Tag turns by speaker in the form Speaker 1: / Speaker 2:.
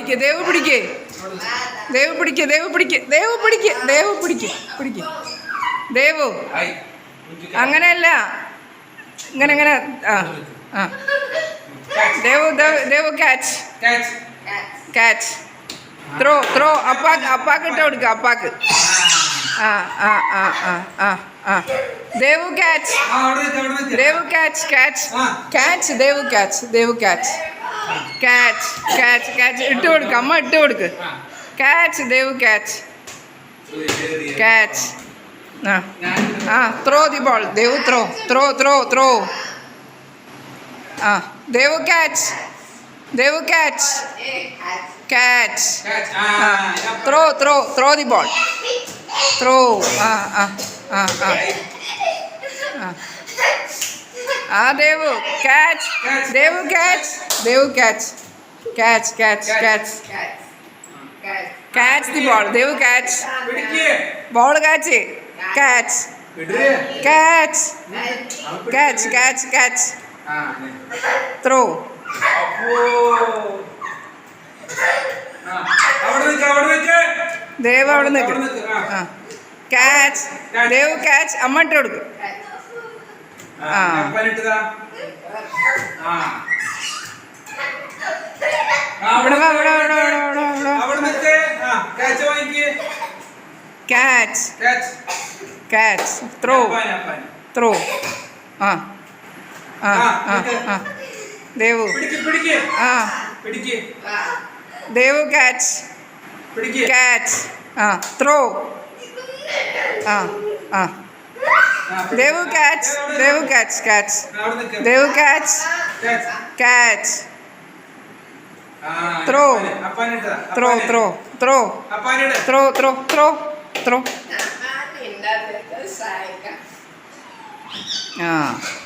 Speaker 1: പിടിക്ക്, ദേവ് പിടിക്ക്, ദേവ് പിടിക്ക്, ദേവ് പിടിക്ക്, ദേവ് പിടിക്ക്, ദേവ് പിടിക്ക്, പിടിക്ക്. ദേവു അങ്ങനെയല്ല, ഇങ്ങനെ ഇങ്ങനെ. ആ ആ Devu Devu catch, catch, throw throw. അപ്പാക്ക് ഇട്ട് കൊടുക്കുക, അപ്പാക്ക്. ആ ആ ആ ആ ആ ആ Devu catch, Devu catch, catch, catch, Devu catch, Devu catch, catch, catch, catch. ഇട്ട് കൊടുക്കുക, അമ്മ ഇട്ട് കൊടുക്ക്. Catch, Devu catch, catch. ആ ആ throw the ball, Devu throw, throw throw throw. ആ Devu catch, Devu catch, catch. Throw throw throw the ball, throw. ആ ആ ആ ആ ആ Devu catch, Devu catch, Devu catch, catch, catch, catch. Catch the ball, Devu catch, ball catch, catch, catch, catch, catch, catch. Throw. Dev അവിടെ നിൽക്ക്. ആ catch, Dev catch, അമ്മ ഇട്ട് കൊടുക്കും. ആ ഇവിടെ വാ, ഇവിടെ ഇവിടെ ഇവിടെ ക്യാച്ച്, ക്യാച്ച്, ത്രോ, ത്രോ. ആ ആ ആ ആ ദേവു. ആ ദേവു ക്യാച്ച്, ക്യാച്ച്. ആ ത്രോ. ആ ആ Devu catch, Devu catch, catch, Devu catch, catch. Throw throw throw throw throw throw throw throw. ആ